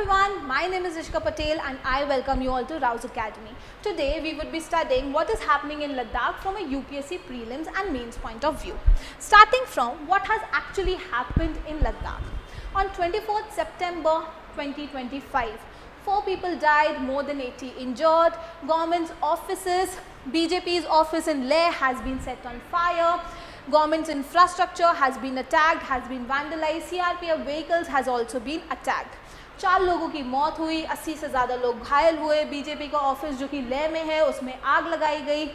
everyone, my name is Rishika Patel and I welcome you all to Rouse Academy. Today we would be studying what is happening in Ladakh from a UPSC prelims and mains point of view. Starting from what has actually happened in Ladakh. On 24th September 2025, 4 people died, more than 80 injured, government's offices, BJP's office in Leh has been set on fire, government's infrastructure has been attacked, has been vandalized, CRPF vehicles has also been attacked. 4 लोगों की मौत हुई, 80 से ज़्यादा लोग घायल हुए, BJP का ऑफिस जो कि लेह में है उसमें आग लगाई गई,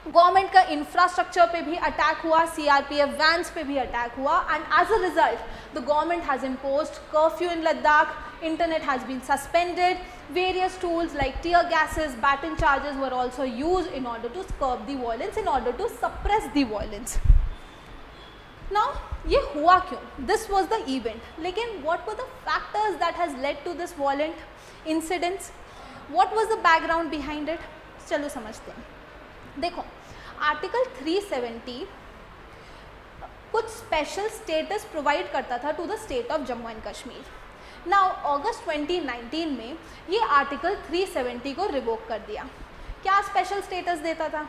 गवर्नमेंट का इंफ्रास्ट्रक्चर पे भी अटैक हुआ, सीआरपीएफ वैन्स पे भी अटैक हुआ and as a result the government has imposed curfew in Ladakh, internet has been suspended, various tools like tear gases, baton charges were also used in order to curb the violence, in order to suppress the violence. Now ये हुआ क्यों? This was the event. लेकिन what were the factors that has led to this violent incidents? What was the background behind it? चलो समझते हैं. देखो, article 370 कुछ special status provide करता था to the state of Jammu and Kashmir. Now अगस्त 2019 में ये आर्टिकल 370 को रिवोक कर दिया. क्या स्पेशल स्टेटस देता था?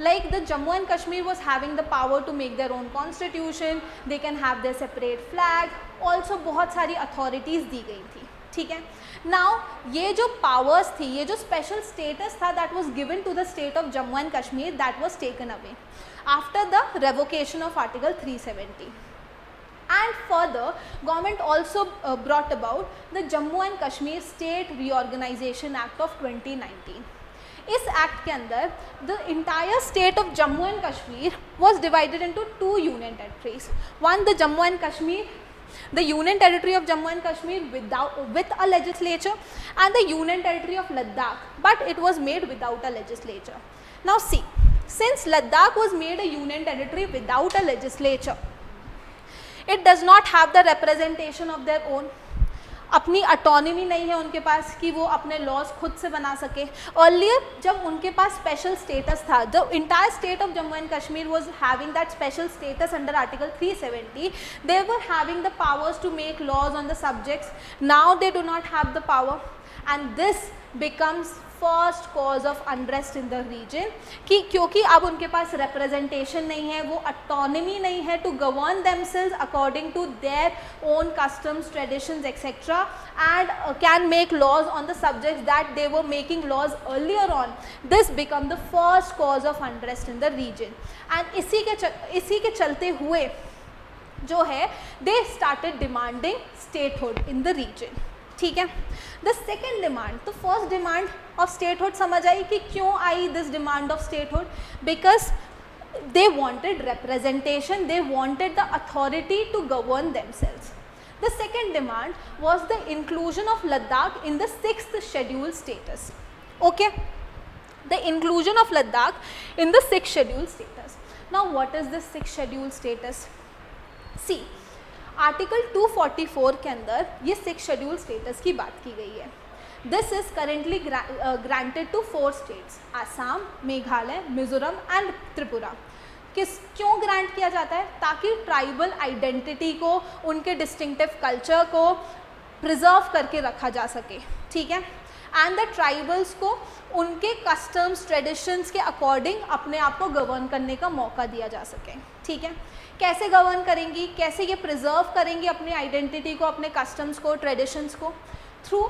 Like the Jammu and Kashmir was having the power to make their own constitution, they can have their separate flag, also बहुत सारी अथॉरिटीज़ दी गई थी. ठीक है. नाउ ये जो पावर्स थी, ये जो स्पेशल स्टेटस था that was given to the state of Jammu and Kashmir, that was taken away after the revocation of article 370. And further, government also brought about the Jammu and Kashmir State Reorganization Act of 2019. इस act के अंदर the entire state of Jammu and Kashmir was divided into 2 union territories. One, the Jammu and Kashmir, the union territory of Jammu and Kashmir with a legislature, and the union territory of Ladakh, but it was made without a legislature. Now see, since Ladakh was made a union territory without a legislature, it does not have the representation of their own. अपनी autonomy नहीं है उनके पास कि वो अपने laws खुद से बना सके. अर्लियर जब उनके पास स्पेशल स्टेटस था, the entire state of Jammu and Kashmir was having that special status under article 370, they were having the powers to make laws on the subjects. Now they do not have the power and this becomes first cause of unrest in the region. कि क्योंकि अब उनके पास representation नहीं है, वो autonomy नहीं है to govern themselves according to their own customs, traditions etcetera, and can make laws on the subjects that they were making laws earlier on. This become the first cause of unrest in the region. And इसी के चलते हुए जो है they started demanding statehood in the region. ठीक है. The second demand, तो first demand of statehood समझ आई कि क्यों आई this demand of statehood? Because they wanted representation, they wanted the authority to govern themselves. The second demand was the inclusion of Ladakh in the 6th schedule status. Okay, the inclusion of Ladakh in the 6th schedule status. Now what is the 6th schedule status? See, article 244 के अंदर ये 6th schedule status की बात की गई है. This is currently granted to 4 states, Assam, Meghalaya, Mizoram and Tripura. क्यों grant किया जाता है? ताकि ट्राइबल आइडेंटिटी को, उनके डिस्टिंक्टिव कल्चर को प्रिजर्व करके रखा जा सके. ठीक है. एंड द ट्राइबल्स को उनके कस्टम्स, ट्रेडिशंस के अकॉर्डिंग अपने आप को गवर्न करने का मौका दिया जा सके. ठीक है. कैसे गवर्न करेंगी, कैसे ये प्रिजर्व करेंगी अपनी आइडेंटिटी को, अपने कस्टम्स को, ट्रेडिशंस को? थ्रू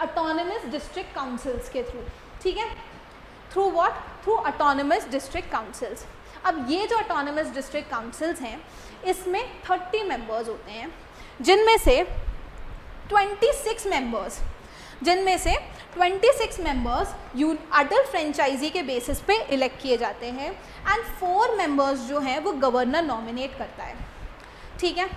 ऑटोनमस डिस्ट्रिक्ट काउंसिल्स के थ्रू. ठीक है. Through what? Through autonomous district councils. अब ये जो ऑटोनमस डिस्ट्रिक्ट काउंसिल्स हैं इसमें 30 मेंबर्स होते हैं, जिनमें से 26 मेंबर्स अडल्ट फ्रेंचाइजी के बेसिस पे इलेक्ट किए जाते हैं एंड 4 मेंबर्स जो हैं वो गवर्नर नॉमिनेट करता है. ठीक है.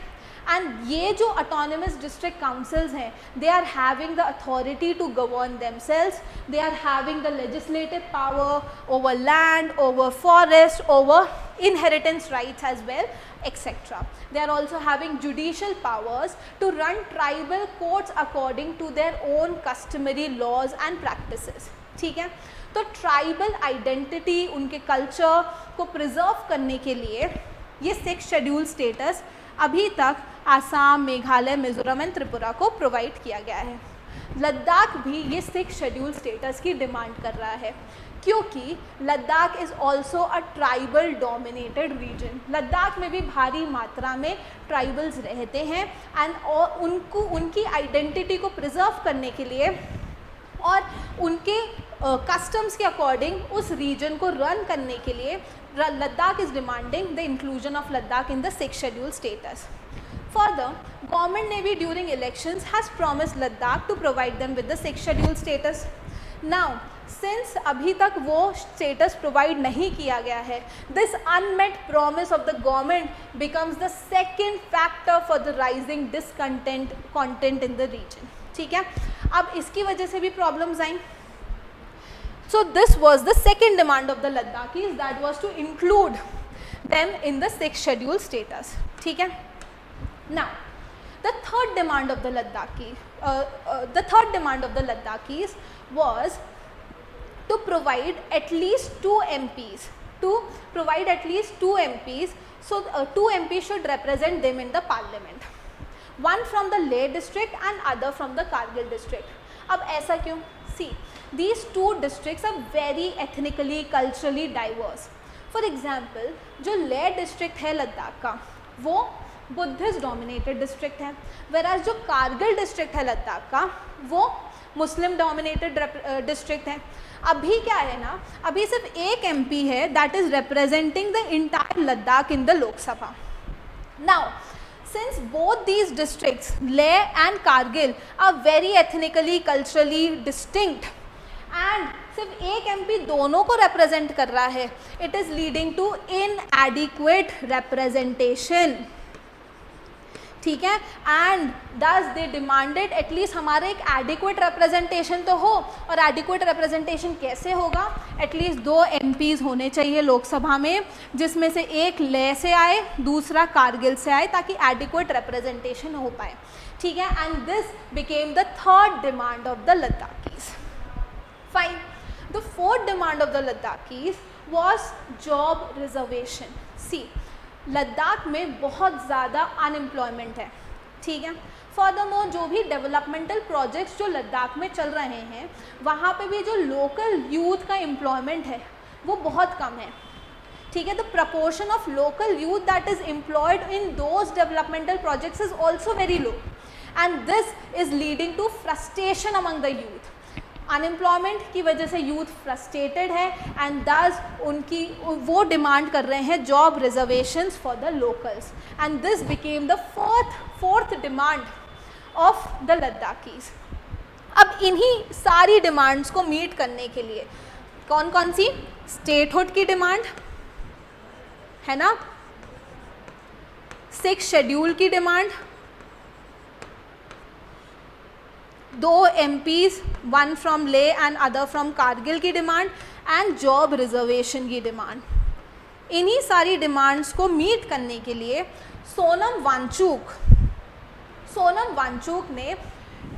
एंड ये जो ऑटोनमस डिस्ट्रिक्ट काउंसिल्स हैं, they are having the authority to govern themselves, they are having the legislative power over land, over forest, over inheritance rights as well, etc. They are also having judicial powers to run tribal courts according to their own customary laws and practices. ठीक है. तो tribal identity, उनके culture को preserve करने के लिए ये 6th schedule status अभी तक आसाम, मेघालय, मिजोरम एंड त्रिपुरा को प्रोवाइड किया गया है। लद्दाख भी ये 6 शेड्यूल स्टेटस की डिमांड कर रहा है क्योंकि Ladakh is also a tribal dominated region. Ladakh में भी भारी मात्रा में ट्राइबल्स रहते हैं एंड उनकी आइडेंटिटी को प्रिजर्व करने के लिए और उनके कस्टम्स के अकॉर्डिंग उस रीजन को रन करने के लिए Ladakh is demanding the inclusion of Ladakh in the 6 schedule status. Further, Government Navy during elections has promised Ladakh to provide them with the 6 schedule status. Now, since अभी तक वो status provide नहीं किया गया है, this unmet promise of the government becomes the second factor for the rising discontent in the region. ठीक है, अब इसकी वजह से भी problems I. So this was the second demand of the Laddakhis, that was to include them in the 6 schedule status. ठीक है. Now, the third demand of the Laddakhis was to provide at least 2 MPs. So 2 MPs should represent them in the parliament. One from the Leh district and other from the Kargil district. अब ऐसा क्यों? See, these 2 districts are very ethnically, culturally diverse. For example, जो Leh district है लद्दाख का, वो Buddhist dominated district है, वेराज जो Kargil district है लद्दाख का वो मुस्लिम डोमिनेटेड डिस्ट्रिक्ट है। अभी क्या है ना, अभी सिर्फ एक एमपी है that is representing the entire Ladakh in the Lok Sabha. Now since both these districts Leh and Kargil are very ethnically culturally distinct and सिर्फ एक एमपी दोनों को रिप्रेजेंट कर रहा है, it is leading to inadequate representation. ठीक है, एंड दस दे डिमांडेड एटलीस्ट हमारे एक एडिक्वेट रिप्रेजेंटेशन तो हो, और एडिक्वेट रिप्रेजेंटेशन कैसे होगा, एटलीस्ट 2 MPs होने चाहिए लोकसभा में जिसमें से एक लेह से आए दूसरा कारगिल से आए ताकि एडिक्वेट रिप्रेजेंटेशन हो पाए। ठीक है, and this became the third demand of the Ladakhis. Fine, the fourth demand of the Ladakhis was job reservation. See, Ladakh में बहुत ज़्यादा अनएम्प्लॉयमेंट है। ठीक है, फर्दरमोर जो भी डेवलपमेंटल प्रोजेक्ट्स जो लद्दाख में चल रहे हैं वहाँ पे भी जो लोकल यूथ का एम्प्लॉयमेंट है वो बहुत कम है। ठीक है, the proportion of local youth that is employed in those developmental projects is also very low and this is leading to frustration among the youth. Unemployment की वजह से यूथ फ्रस्ट्रेटेड है एंड दस वो डिमांड कर रहे हैं job reservations for the locals and this became the fourth demand of the Ladakhis. अब इन्हीं सारी डिमांड्स को मीट करने के लिए कौन कौन सी, स्टेटहुड की डिमांड है ना, 6 शेड्यूल की डिमांड, 2 MPs, 1 फ्रॉम ले एंड अदर फ्रॉम कारगिल की डिमांड एंड जॉब रिजर्वेशन की डिमांड। इन्हीं सारी डिमांड्स को मीट करने के लिए सोनम वांगचुक ने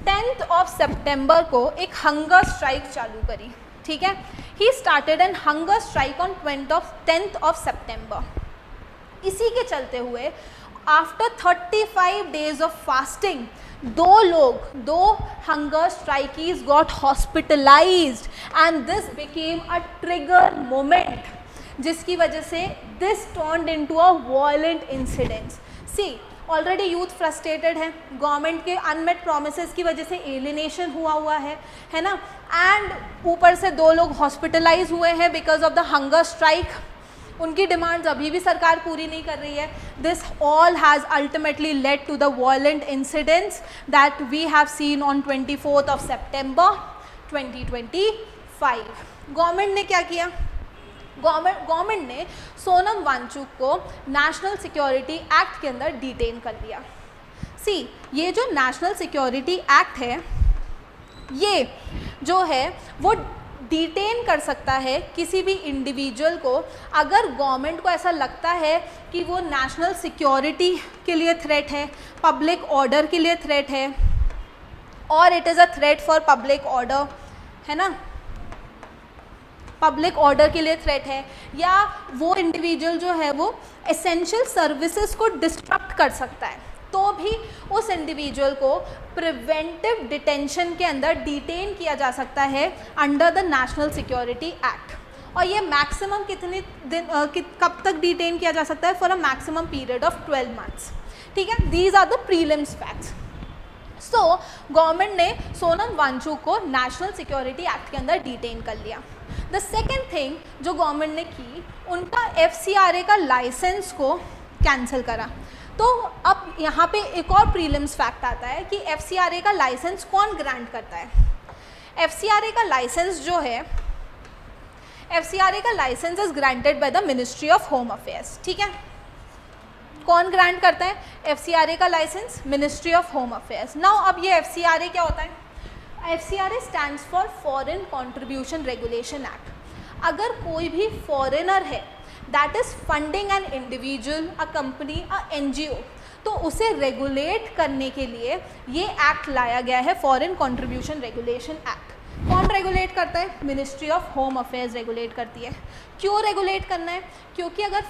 10 सितंबर को एक हंगर स्ट्राइक चालू करी। ठीक है, he started an hunger strike on 10 September. इसी के चलते हुए आफ्टर 35 डेज ऑफ फास्टिंग दो hunger strikees got hospitalized and this became a trigger moment जिसकी वजह से this turned into a violent incident. See, already youth frustrated है, government के अनमेट प्रोमिसेस की वजह से एलिनेशन हुआ है ना, एंड ऊपर से 2 लोग हॉस्पिटलाइज हुए हैं because of the hunger strike. उनकी डिमांड्स अभी भी सरकार पूरी नहीं कर रही है। This all has ultimately led to the violent incidents that we have seen on 24 September 2025। Government ने क्या किया, गवर्नमेंट ने सोनम वांगचुक को नेशनल सिक्योरिटी एक्ट के अंदर डिटेन कर दिया। सी, ये जो नेशनल सिक्योरिटी एक्ट है ये जो है वो डिटेन कर सकता है किसी भी इंडिविजुअल को अगर गवर्नमेंट को ऐसा लगता है कि वो नेशनल सिक्योरिटी के लिए थ्रेट है, पब्लिक ऑर्डर के लिए थ्रेट है, और it is a threat for public order, है ना, पब्लिक ऑर्डर के लिए थ्रेट है, या वो इंडिविजुअल जो है वो एसेंशियल सर्विसेज को डिस्ट्रप्ट कर सकता है। तो भी उस इंडिविजुअल को प्रिवेंटिव डिटेंशन के अंदर डिटेन किया जा सकता है under the national security act. और ये मैक्सिमम कितने दिन कब तक डिटेन किया जा सकता है? For a maximum period of 12 months. ठीक है, these are the prelims facts. So government ने सोनम वांगचुक को नेशनल सिक्योरिटी एक्ट के अंदर डिटेन कर लिया। द सेकेंड थिंग जो गवर्नमेंट ने की, उनका FCRA का लाइसेंस को कैंसिल करा। तो अब यहाँ पे एक और प्रीलिम्स फैक्ट आता है कि FCRA का लाइसेंस कौन ग्रांट करता है? FCRA का लाइसेंस जो है, FCRA का license is granted by the ministry of home affairs. ठीक है, कौन ग्रांट करता है FCRA का license? Ministry of home affairs. Now अब ये FCRA क्या होता है? FCRA stands for foreign contribution regulation act. अगर कोई भी फॉरेनर है that is funding an individual, a company, a NGO, तो उसे रेगुलेट करने के लिए ये एक्ट लाया गया है, फॉरेन कंट्रीब्यूशन रेगुलेशन एक्ट। कौन रेगुलेट करता है? Ministry of home affairs regulate करती है। क्यों रेगुलेट करना है? क्योंकि अगर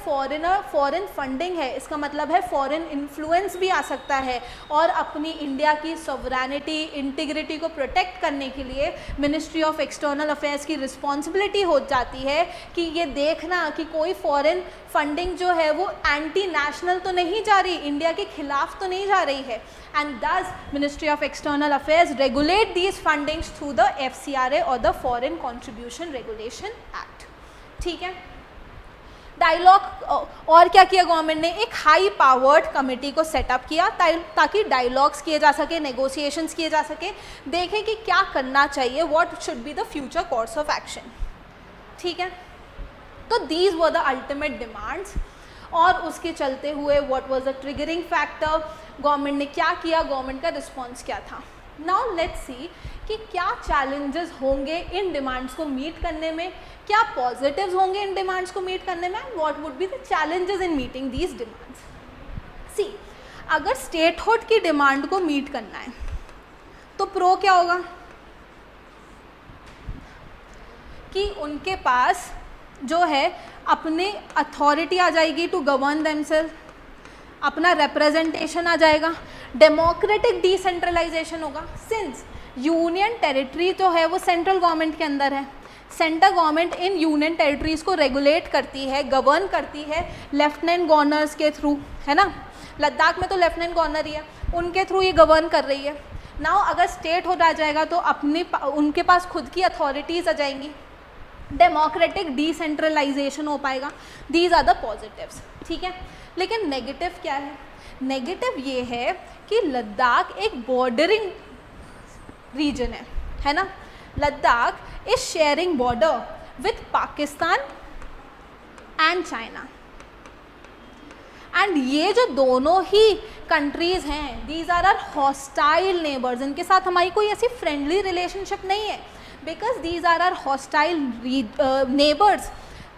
फॉरेन फंडिंग है, इसका मतलब है फॉरेन इन्फ्लुएंस भी आ सकता है, और अपनी इंडिया की सॉवरेनिटी, इंटीग्रिटी को प्रोटेक्ट करने के लिए मिनिस्ट्री ऑफ एक्सटर्नल अफेयर्स की रिस्पॉन्सिबिलिटी हो जाती है कि ये देखना कि कोई फॉरेन फंडिंग जो है वो एंटी नेशनल तो नहीं जा रही, इंडिया के खिलाफ तो नहीं जा रही है। एंड दस ministry of external affairs regulate these fundings through the FCRA और the foreign contribution regulation act. ठीक है, डायलॉग और क्या किया गवर्नमेंट ने? एक हाई पावर्ड कमेटी को सेटअप किया ताकि डायलॉग्स किए जा सके, नेगोशिएशंस किए जा सके, देखें कि क्या करना चाहिए, what should be the future course of action. ठीक है, तो these were the ultimate demands. और उसके चलते हुए what was the triggering factor, government ने क्या किया, गवर्नमेंट का रिस्पॉन्स क्या था। नाउ लेट्स सी कि क्या चैलेंजेस होंगे इन डिमांड्स को मीट करने में, क्या पॉजिटिव्स होंगे इन डिमांड्स को मीट करने में, what would be the challenges in meeting these demands. See, अगर स्टेटहुड की डिमांड को मीट करना है तो प्रो क्या होगा कि उनके पास जो है अपने अथॉरिटी आ जाएगी टू गवर्न देमसेल्फ, अपना रिप्रेजेंटेशन आ जाएगा, डेमोक्रेटिक डिसेंट्रलाइजेशन होगा। सिंस यूनियन टेरिटरी तो है वो सेंट्रल गवर्नमेंट के अंदर है, central government in union territories को रेगुलेट करती है, गवर्न करती है लेफ्टिनेंट गवर्नर्स के थ्रू, है ना। लद्दाख में तो लेफ्टिनेंट गवर्नर ही है, उनके थ्रू ये गवर्न कर रही है। नाउ अगर स्टेट हो जाएगा तो उनके पास खुद की अथॉरिटीज़ आ जाएंगी, डेमोक्रेटिक डिसेंट्रलाइजेशन हो पाएगा। These are the positives. ठीक है, लेकिन नेगेटिव क्या है? नेगेटिव ये है कि लद्दाख एक बॉर्डरिंग रीजन है ना। Ladakh is sharing border with Pakistan and China, and ये जो दोनों ही कंट्रीज़ हैं, these are are hostile neighbours, इनके साथ हमारी कोई ऐसी फ्रेंडली रिलेशनशिप नहीं है, because these are are hostile neighbours.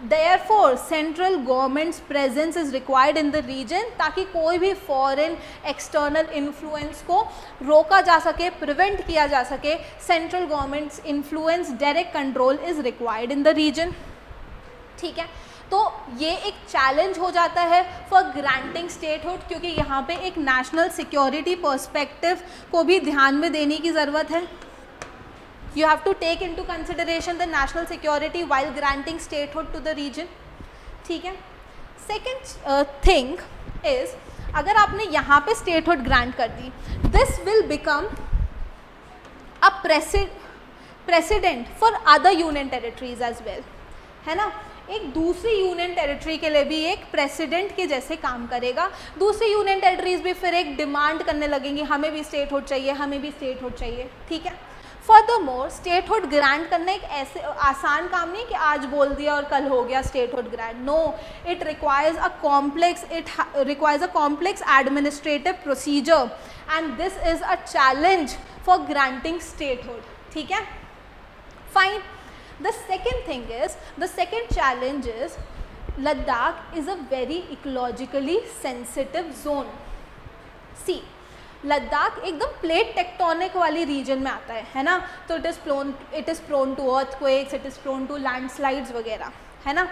Therefore, central government's presence is required in the region ताकि कोई भी foreign external influence को रोका जा सके, prevent किया जा सके। Central government's influence, direct control is required in the region। ठीक है, तो ये एक चैलेंज हो जाता है फॉर ग्रांटिंग स्टेटहुड, क्योंकि यहाँ पे एक नेशनल सिक्योरिटी पर्सपेक्टिव को भी ध्यान में देने की ज़रूरत है। You have to take into consideration the national security while granting statehood to the region। ठीक है, second thing is अगर आपने यहाँ पे statehood grant कर दी, this will become a precedent for other union territories as well, है ना। एक दूसरी यूनियन टेरिटरी के लिए भी एक प्रेसिडेंट के जैसे काम करेगा। दूसरी यूनियन टेरिटरीज भी फिर एक डिमांड करने लगेंगी, हमें भी स्टेटहुड चाहिए, हमें भी स्टेटहुड चाहिए। ठीक है, फर्दरमोर स्टेटहुड ग्रांट करना एक ऐसे आसान काम नहीं कि आज बोल दिया और कल हो गया statehood grant. No, it requires a complex administrative procedure and this is a challenge for granting statehood. ठीक है, fine. The second challenge is Ladakh is a very ecologically sensitive zone। See, Ladakh एकदम प्लेट टेक्टोनिक वाली reason में आता है ना, तो it is prone to earthquakes, it is prone to landslides वगैरह, है ना।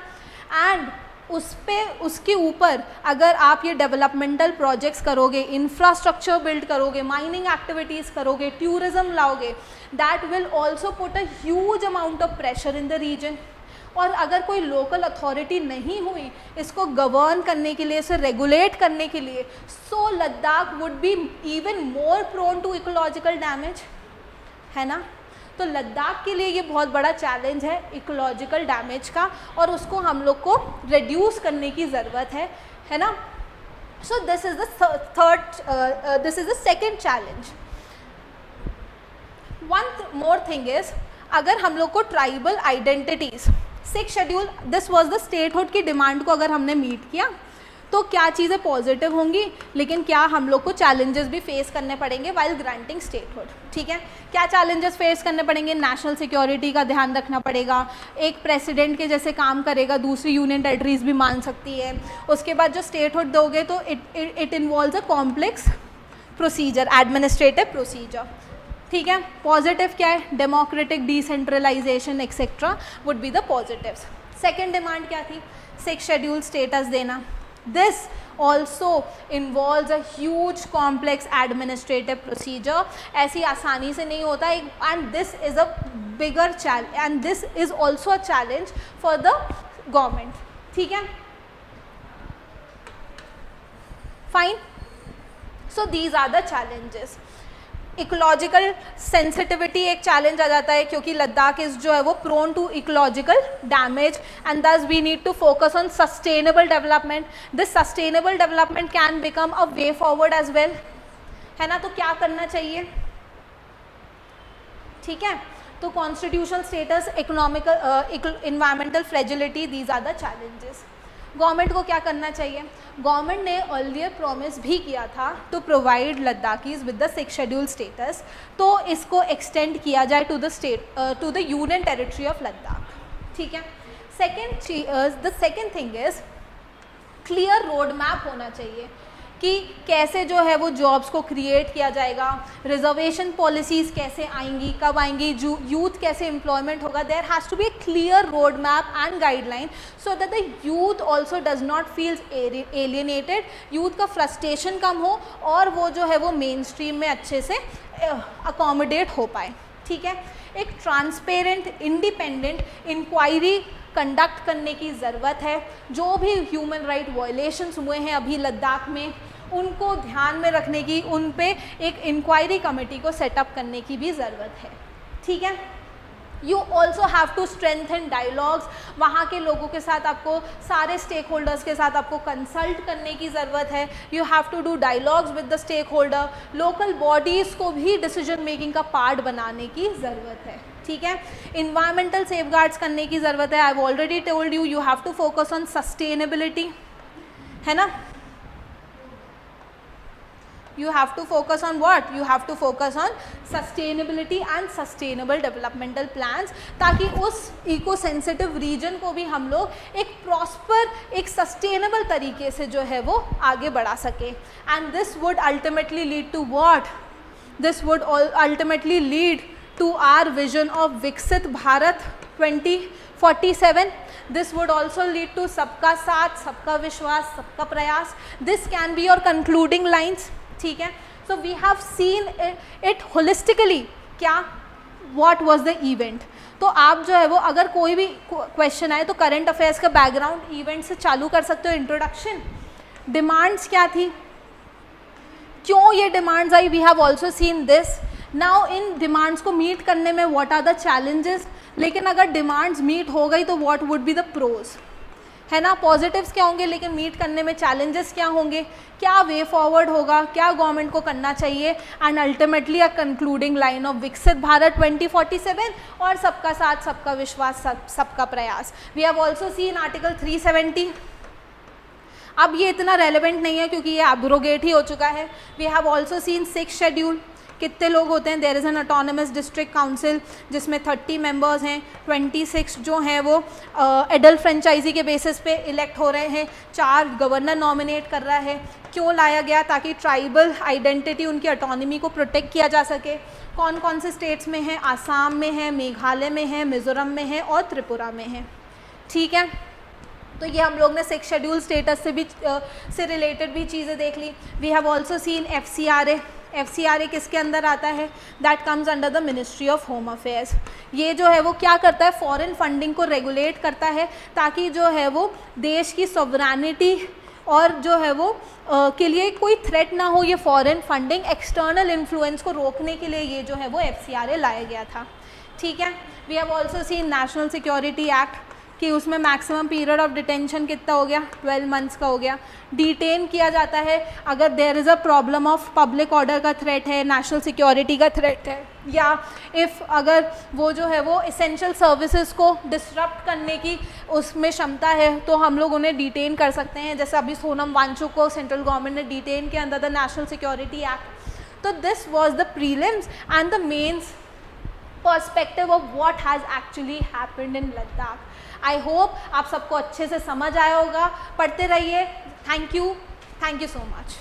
एंड उस पे उसके ऊपर अगर आप ये डेवलपमेंटल प्रोजेक्ट्स करोगे, इंफ्रास्ट्रक्चर बिल्ड करोगे, माइनिंग एक्टिविटीज़ करोगे, टूरिज्म लाओगे, that will also put a huge amount of pressure in the region. और अगर कोई लोकल अथॉरिटी नहीं हुई इसको गवर्न करने के लिए, इसे रेगुलेट करने के लिए, so Ladakh would be even more prone to ecological damage, है ना। तो लद्दाख के लिए ये बहुत बड़ा चैलेंज है इकोलॉजिकल डैमेज का, और उसको हम लोग को रिड्यूस करने की ज़रूरत है ना। So this is the second challenge. One more thing is, अगर हम लोग को tribal identities, 6 schedule, this was the statehood की डिमांड को अगर हमने मीट किया तो क्या चीज़ें पॉजिटिव होंगी, लेकिन क्या हम लोग को चैलेंजेस भी फेस करने पड़ेंगे वाइल ग्रांटिंग स्टेटहुड, ठीक है। क्या चैलेंजेस फेस करने पड़ेंगे? नेशनल सिक्योरिटी का ध्यान रखना पड़ेगा, एक प्रेसिडेंट के जैसे काम करेगा, दूसरी यूनियन टेरिटरीज भी मान सकती है। उसके बाद जो स्टेटहुड दोगे तो it involves a complex procedure, administrative procedure, ठीक है। पॉजिटिव क्या है? Democratic decentralization etcetera would be the positives. Second demand क्या थी? 6 शेड्यूल स्टेटस देना। This also involves a huge complex administrative procedure, ऐसी आसानी से नहीं होता, and this is a bigger challenge, and this is also a challenge for the government, ठीक है। Fine, so these are the challenges. Ecological sensitivity एक challenge आ जाता है, क्योंकि लद्दाख इज जो है वो prone to ecological damage, and thus we need to focus on sustainable development. This sustainable development can become a way forward as well, है ना। तो क्या करना चाहिए, ठीक है। तो constitutional status, economical, environmental fragility, these are the challenges. Government को क्या करना चाहिए? गवर्नमेंट ने अर्लियर प्रॉमिस भी किया था to provide Ladakhis with the 6 schedule status, तो इसको एक्सटेंड किया जाए to the union territory of Ladakh, ठीक है। The second thing is clear road map होना चाहिए कि कैसे जो है वो जॉब्स को क्रिएट किया जाएगा, रिजर्वेशन पॉलिसीज़ कैसे आएंगी, कब आएंगी, यूथ कैसे एम्प्लॉयमेंट होगा। There has to be a clear road map and guideline so that the youth also does not feels alienated, youth का फ्रस्ट्रेशन कम हो और वो जो है वो मेन स्ट्रीम में अच्छे से अकोमोडेट हो पाए, ठीक है। एक ट्रांसपेरेंट इंडिपेंडेंट इंक्वायरी कंडक्ट करने की ज़रूरत है। जो भी ह्यूमन राइट वायलेशंस हुए हैं अभी लद्दाख में, उनको ध्यान में रखने की, उन पे एक इंक्वायरी कमेटी को सेटअप करने की भी ज़रूरत है, ठीक है। You also have to strengthen dialogues, वहाँ के लोगों के साथ आपको, सारे स्टेक होल्डर्स के साथ आपको कंसल्ट करने की ज़रूरत है। You have to do dialogues with the stakeholder, local bodies को भी डिसीजन मेकिंग का पार्ट बनाने की ज़रूरत है, ठीक है। इन्वायरमेंटल सेफगार्ड्स करने की ज़रूरत है। I have already told you, you have to focus on sustainability, है ना। You have to focus on what? You have to focus on sustainability and sustainable developmental plans, ताकि उस इको सेंसिटिव रीजन को भी हम लोग एक प्रॉस्पर, एक सस्टेनेबल तरीके से जो है वो आगे बढ़ा सके। And this would ultimately lead to what? This would ultimately lead to our vision of Viksit Bharat 2047. This would also lead to सबका साथ, सबका विश्वास, सबका प्रयास. This can be your concluding lines, ठीक है। So we have seen it holistically, क्या, what was the event. तो आप जो है वो अगर कोई भी क्वेश्चन आए तो करंट अफेयर्स का बैकग्राउंड इवेंट से चालू कर सकते हो। इंट्रोडक्शन, डिमांड्स क्या थी, क्यों ये डिमांड्स आई, we have also seen this. Now इन डिमांड्स को मीट करने में व्हाट आर द चैलेंजेस, लेकिन अगर डिमांड्स मीट हो गई तो what would be the pros, है ना। पॉजिटिव्स क्या होंगे, लेकिन मीट करने में चैलेंजेस क्या होंगे, क्या वे फॉरवर्ड होगा, क्या गवर्नमेंट को करना चाहिए, and ultimately a concluding line of Viksit Bharat 2047 और सबका साथ, सबका विश्वास, सबका प्रयास। We have also seen article 370। अब ये इतना रेलिवेंट नहीं है क्योंकि ये एब्रोगेट ही हो चुका है। We have also seen 6 schedule, कितने लोग होते हैं, there is an autonomous district council जिसमें 30 मेंबर्स हैं, 26 जो हैं वो एडल्ट फ्रेंचाइजी के बेसिस पे इलेक्ट हो रहे हैं, 4 गवर्नर नॉमिनेट कर रहा है। क्यों लाया गया? ताकि ट्राइबल आइडेंटिटी, उनकी ऑटोनमी को प्रोटेक्ट किया जा सके। कौन कौन से स्टेट्स में है? आसाम में है, मेघालय में है, मिज़ोरम में है और त्रिपुरा में है, ठीक है। तो ये हम लोग ने 6 शेड्यूल स्टेटस से रिलेटेड भी चीज़ें देख ली. We have also seen FCRA किसके अंदर आता है? That comes under the ministry of home affairs. ये जो है वो क्या करता है? फॉरेन फंडिंग को रेगुलेट करता है ताकि जो है वो देश की सॉवरेनिटी और जो है वो के लिए कोई थ्रेट ना हो. ये फॉरेन फंडिंग एक्सटर्नल इन्फ्लुएंस को रोकने के लिए ये जो है वो FCRA लाया गया था. ठीक है. We have also seen national security act कि उसमें मैक्सिमम पीरियड ऑफ डिटेंशन कितना हो गया? 12 मंथ्स का हो गया. डिटेन किया जाता है अगर there is a problem of public order का थ्रेट है, नेशनल सिक्योरिटी का थ्रेट है, या इफ़ अगर वो जो है वो एसेंशियल सर्विसेज को डिसरप्ट करने की उसमें क्षमता है तो हम लोग उन्हें डिटेन कर सकते हैं. जैसे अभी सोनम वांगचुक को सेंट्रल गवर्नमेंट ने डिटेन किया under the national security act. तो this was the prelims and the mains perspective of what has actually happened in Ladakh. I hope आप सबको अच्छे से समझ आया होगा. पढ़ते रहिए. Thank you so much.